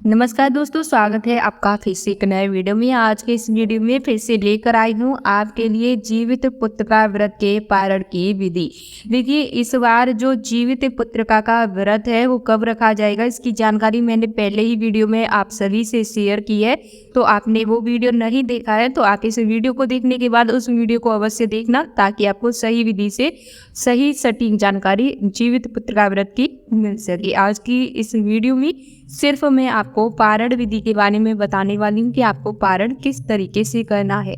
नमस्कार दोस्तों, स्वागत है आपका फिर से एक नए वीडियो में। आज के इस वीडियो में फिर से लेकर आई हूँ आपके लिए जीवित पुत्रिका व्रत के पारण की विधि। देखिए, इस बार जो जीवित पुत्रिका का व्रत है वो कब रखा जाएगा, इसकी जानकारी मैंने पहले ही वीडियो में आप सभी से शेयर की है। तो आपने वो वीडियो नहीं देखा है तो आप इस वीडियो को देखने के बाद उस वीडियो को अवश्य देखना, ताकि आपको सही विधि से सही सटीक जानकारी जीवित पुत्रिका व्रत की मिल सके। आज की इस वीडियो में सिर्फ मैं आपको पारण विधि के बारे में बताने वाली हूँ कि आपको पारण किस तरीके से करना है।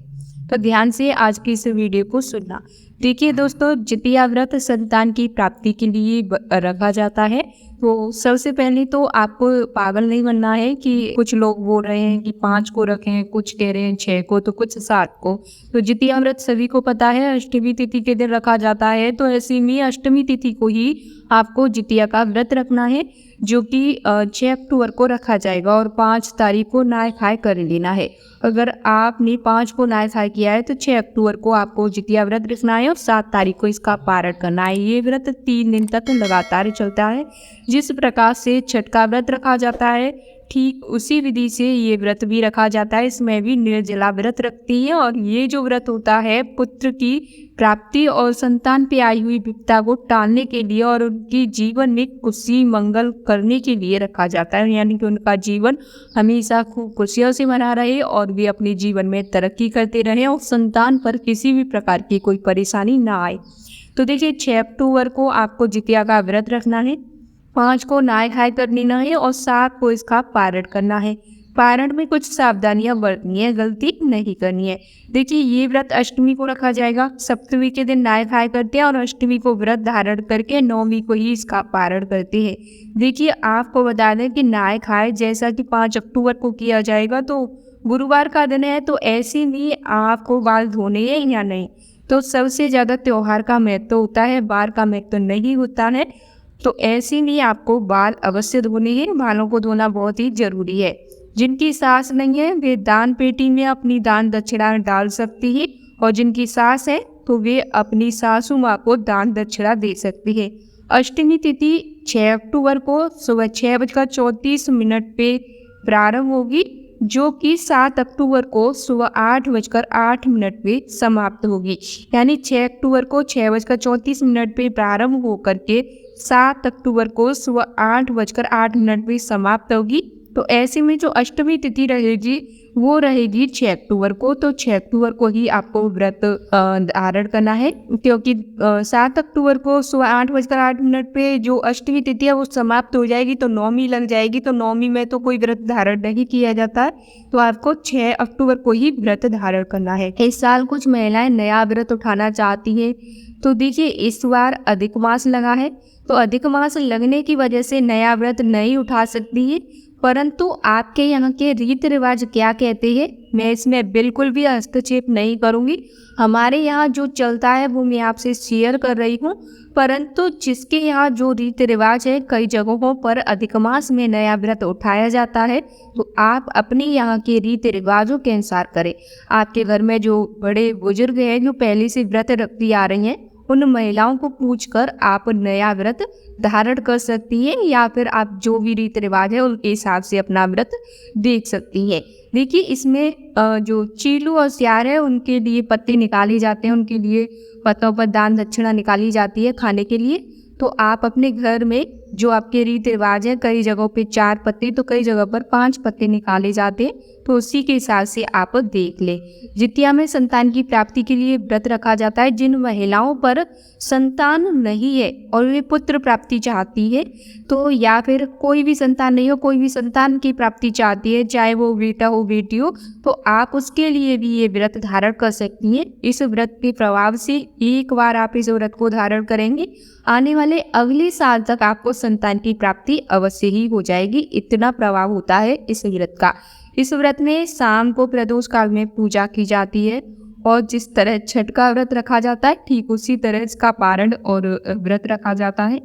तो ध्यान से आज की इस वीडियो को सुनना। देखिए दोस्तों, जितिया व्रत संतान की प्राप्ति के लिए रखा जाता है। तो सबसे पहले तो आपको पागल नहीं बनना है कि कुछ लोग बोल रहे हैं कि 5 को रखें, कुछ कह रहे हैं 6 को, तो कुछ 7 को। तो जितिया व्रत सभी को पता है अष्टमी तिथि के दिन रखा जाता है। तो ऐसे में अष्टमी तिथि को ही आपको जितिया का व्रत रखना है, जो कि 6 अक्टूबर को रखा जाएगा और 5 तारीख को नहाय खाए कर लेना है। अगर आपने 5 को नहाय खाए किया है तो 6 अक्टूबर को आपको जितिया व्रत रखना है और 7 तारीख को इसका पारण करना है। ये व्रत 3 दिन तक लगातार चलता है। जिस प्रकार से छठ का व्रत रखा जाता है, ठीक उसी विधि से ये व्रत भी रखा जाता है। इसमें भी निर्जला व्रत रखती है और ये जो व्रत होता है पुत्र की प्राप्ति और संतान पे आई हुई विपदा को टालने के लिए और उनकी जीवन में खुशी मंगल करने के लिए रखा जाता है। यानी कि उनका जीवन हमेशा खूब खुशियों से बना रहे और वे अपने जीवन में तरक्की करते रहें और संतान पर किसी भी प्रकार की कोई परेशानी ना आए। तो देखिए, 6 अक्टूबर को आपको जितिया का व्रत रखना है, 5 को नहाय खाए कर लेना है और 7 को इसका पारण करना है। पारण में कुछ सावधानियां बरतनी है, गलती नहीं करनी है। देखिए, ये व्रत अष्टमी को रखा जाएगा। सप्तमी के दिन नहाय खाए करते हैं और अष्टमी को व्रत धारण करके नवमी को ही इसका पारण करते हैं। देखिए, आपको बता दें कि नहाय खाए जैसा कि 5 अक्टूबर को किया जाएगा, तो गुरुवार का दिन है, तो ऐसे में आपको बाल धोने हैं या नहीं। तो सबसे ज़्यादा त्योहार का महत्व होता है, बार का महत्व नहीं होता है। तो ऐसे में आपको बाल अवश्य धोने हैं। बालों को धोना बहुत ही जरूरी है। जिनकी सास नहीं है वे दान पेटी में अपनी दान दक्षिणा डाल सकती है और जिनकी सास है तो वे अपनी सासू माँ को दान दक्षिणा दे सकती है। अष्टमी तिथि 6 अक्टूबर को सुबह 6:34 पे प्रारंभ होगी, जो कि 7 अक्टूबर को सुबह 8:08 पे समाप्त होगी। यानी 6 अक्टूबर को 6:34 पे प्रारंभ होकर के 7 अक्टूबर को सुबह 8:08 पे समाप्त होगी। तो ऐसे में जो अष्टमी तिथि रहेगी वो रहेगी 6 अक्टूबर को। तो 6 अक्टूबर को ही आपको व्रत धारण करना है, क्योंकि 7 अक्टूबर को सुबह 8:08 पे जो अष्टमी तिथि है वो समाप्त हो जाएगी, तो नवमी लग जाएगी। तो नवमी में तो कोई व्रत धारण नहीं किया जाता है, तो आपको 6 अक्टूबर को ही व्रत धारण करना है। इस साल कुछ महिलाएं नया व्रत उठाना चाहती हैं। तो देखिए, इस बार अधिक मास लगा है, तो अधिक मास लगने की वजह से नया व्रत नहीं उठा सकती है। परंतु आपके यहाँ के रीति रिवाज क्या कहते हैं, मैं इसमें बिल्कुल भी हस्तक्षेप नहीं करूँगी। हमारे यहाँ जो चलता है वो मैं आपसे शेयर कर रही हूँ। परंतु जिसके यहाँ जो रीति रिवाज है, कई जगहों पर अधिक मास में नया व्रत उठाया जाता है, तो आप अपने यहाँ के रीति रिवाजों के अनुसार करें। आपके घर में जो बड़े बुजुर्ग हैं जो पहले से व्रत रखती आ रही हैं, उन महिलाओं को पूछकर आप नया व्रत धारण कर सकती हैं, या फिर आप जो भी रीति रिवाज है उनके हिसाब से अपना व्रत देख सकती हैं। देखिए, इसमें जो चीलू और सियार है उनके लिए पत्ते निकाले जाते हैं, उनके लिए पत्तों पर दान दक्षिणा निकाली जाती है खाने के लिए। तो आप अपने घर में जो आपके रीति रिवाज है, कई जगहों पे 4 पत्ते तो कई जगह पर 5 पत्ते निकाले जाते हैं, तो उसी के हिसाब से आप देख लें। जितिया में संतान की प्राप्ति के लिए व्रत रखा जाता है। जिन महिलाओं पर संतान नहीं है और वे पुत्र प्राप्ति चाहती है, तो या फिर कोई भी संतान नहीं हो, कोई भी संतान की प्राप्ति चाहती है, चाहे वो बेटा हो बेटी हो, तो आप उसके लिए भी ये व्रत धारण कर सकती हैं। इस व्रत के प्रभाव से एक बार आप इस व्रत को धारण करेंगे, आने वाले अगले साल तक आपको संतान की प्राप्ति अवश्य ही हो जाएगी। इतना प्रभाव होता है इस व्रत का। इस व्रत में शाम को प्रदोष काल में पूजा की जाती है और जिस तरह छठ का व्रत रखा जाता है, ठीक उसी तरह इसका पारण और व्रत रखा जाता है।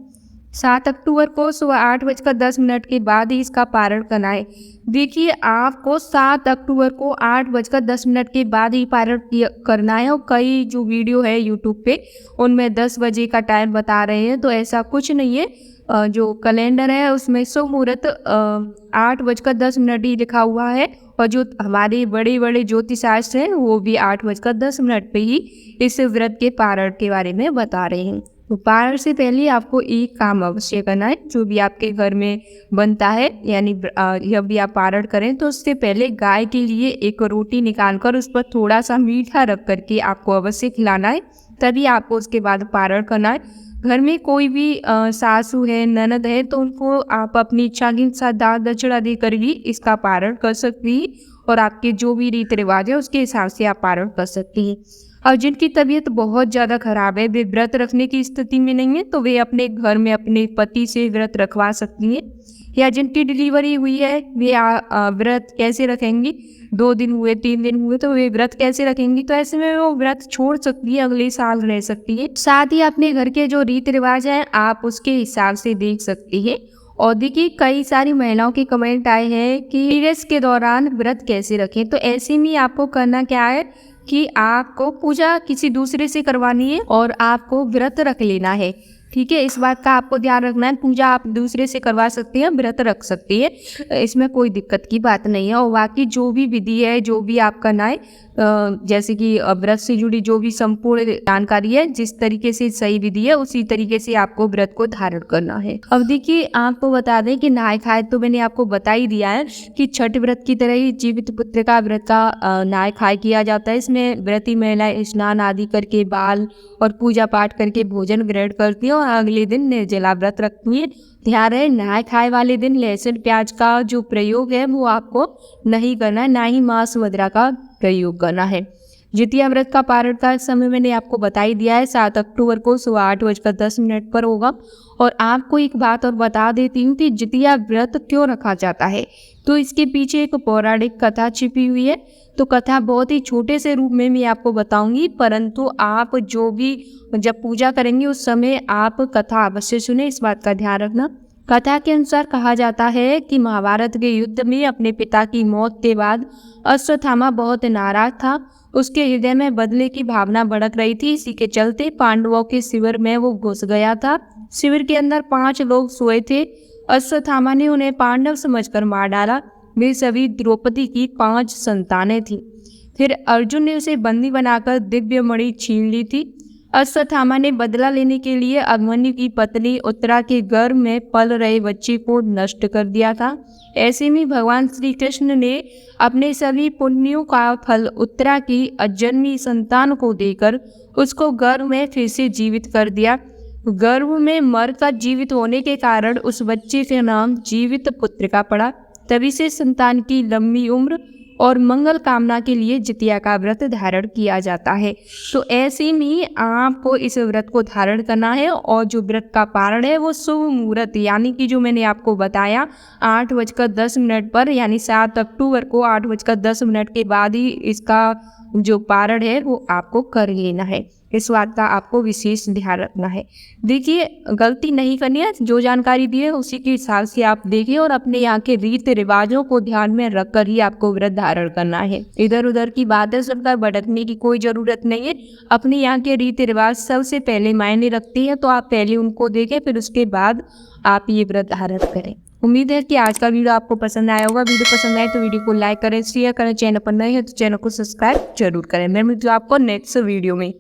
7 अक्टूबर को सुबह 8:10 के बाद ही इसका पारण करना है। देखिए, आपको 7 अक्टूबर को 8:10 के बाद ही पारण करना है। और कई जो वीडियो है यूट्यूब पे उनमें 10 बजे का टाइम बता रहे हैं, तो ऐसा कुछ नहीं है। जो कैलेंडर है उसमें शुभ मुहूर्त 8:10 ही लिखा हुआ है, और जो हमारे बड़े बड़े ज्योतिष शास्त्र हैं वो भी 8:10 पे ही इस व्रत के पारण के बारे में बता रहे हैं। तो पारण से पहले आपको एक काम अवश्य करना है, जो भी आपके घर में बनता है, यानी जब भी आप पारण करें तो उससे पहले गाय के लिए एक रोटी निकाल कर उस पर थोड़ा सा मीठा रख करके आपको अवश्य खिलाना है, तभी आपको उसके बाद पारण करना है। घर में कोई भी सासू है, ननद है, तो उनको आप अपनी इच्छा के साथ दान दक्षिणा देकर भी इसका पारण कर सकती हैं, और आपके जो भी रीति रिवाज है उसके हिसाब से आप पारण कर सकती हैं। और जिनकी तबीयत बहुत ज़्यादा खराब है, वे व्रत रखने की स्थिति में नहीं है, तो वे अपने घर में अपने पति से व्रत रखवा सकती हैं। या जिनकी डिलीवरी हुई है वे व्रत कैसे रखेंगी, 2 दिन हुए, 3 दिन हुए, तो वे व्रत कैसे रखेंगी, तो ऐसे में वो व्रत छोड़ सकती है, अगले साल रह सकती है। साथ ही अपने घर के जो रीति रिवाज हैं आप उसके हिसाब से देख सकती है। और देखिए, कई सारी महिलाओं के कमेंट आए हैं कि पीरियड्स के दौरान व्रत कैसे रखें, तो ऐसे में आपको करना क्या है कि आपको पूजा किसी दूसरे से करवानी है और आपको व्रत रख लेना है। ठीक है, इस बात का आपको ध्यान रखना है। पूजा आप दूसरे से करवा सकती हैं, व्रत रख सकती है, इसमें कोई दिक्कत की बात नहीं है। और बाकी जो भी विधि है, जो भी आप करना है, जैसे कि व्रत से जुड़ी जो भी संपूर्ण जानकारी है, जिस तरीके से सही विधि है उसी तरीके से आपको व्रत को धारण करना है। अब देखिए, आपको बता दें कि नहाय खाए तो मैंने आपको बता ही दिया है कि छठ व्रत की तरह ही जीवित पुत्र का व्रत का नहाय खाए किया जाता है। इसमें व्रती महिलाएं स्नान आदि करके बाल और पूजा पाठ करके भोजन ग्रहण करती हैं और अगले दिन निर्जला व्रत रखती हैं। ध्यान रहे, नहाय खाए वाले दिन लहसुन प्याज का जो प्रयोग है वो आपको नहीं करना है, ना ही मांस मदिरा का प्रयोग करना है। जितिया व्रत का पारण का समय मैंने आपको बता ही दिया है, 7 अक्टूबर को सुबह 8:10 पर होगा। और आपको एक बात और बता देती हूँ कि जितिया व्रत क्यों रखा जाता है, तो इसके पीछे एक पौराणिक कथा छिपी हुई है। तो कथा बहुत ही छोटे से रूप में मैं आपको बताऊंगी, परंतु आप जो भी जब पूजा करेंगे उस समय आप कथा अवश्य सुने, इस बात का ध्यान रखना। कथा के अनुसार कहा जाता है कि महाभारत के युद्ध में अपने पिता की मौत के बाद अश्वत्थामा बहुत नाराज था। उसके हृदय में बदले की भावना भड़क रही थी। इसी के चलते पांडवों के शिविर में वो घुस गया था। शिविर के अंदर 5 लोग सोए थे। अश्वत्थामा ने उन्हें पांडव समझकर मार डाला। वे सभी द्रौपदी की 5 संतानें थीं। फिर अर्जुन ने उसे बंदी बनाकर दिव्य मणि छीन ली थी। अश्वत्थामा ने बदला लेने के लिए अभिमन्यु की पत्नी उत्तरा के गर्भ में पल रहे बच्चे को नष्ट कर दिया था। ऐसे में भगवान श्री कृष्ण ने अपने सभी पुण्यों का फल उत्तरा की अजन्मी संतान को देकर उसको गर्भ में फिर से जीवित कर दिया। गर्भ में मरकर जीवित होने के कारण उस बच्चे के नाम जीवित पुत्र का पड़ा। तभी से संतान की लंबी उम्र और मंगल कामना के लिए जितिया का व्रत धारण किया जाता है। तो ऐसे में आपको इस व्रत को धारण करना है, और जो व्रत का पारण है वो शुभ मुहूर्त, यानी कि जो मैंने आपको बताया 8:10 पर, यानी 7 अक्टूबर को 8:10 के बाद ही इसका जो पारण है वो आपको कर लेना है। इस बात का आपको विशेष ध्यान रखना है। देखिए, गलती नहीं करनी है, जो जानकारी दी है उसी के हिसाब से आप देखिए, और अपने यहाँ के रीति रिवाजों को ध्यान में रखकर ही आपको व्रत धारण करना है। इधर उधर की बातें सुनकर भटकने की कोई ज़रूरत नहीं है। अपने यहाँ के रीति रिवाज सबसे पहले मायने रखती है, तो आप पहले उनको देखें, फिर उसके बाद आप ये व्रत धारण करें। उम्मीद है कि आज का वीडियो आपको पसंद आया होगा। वीडियो पसंद आए तो वीडियो को लाइक करें, शेयर करें, चैनल पर नए हैं तो चैनल को सब्सक्राइब जरूर करें। मैं मिलूँ आपको नेक्स्ट वीडियो में।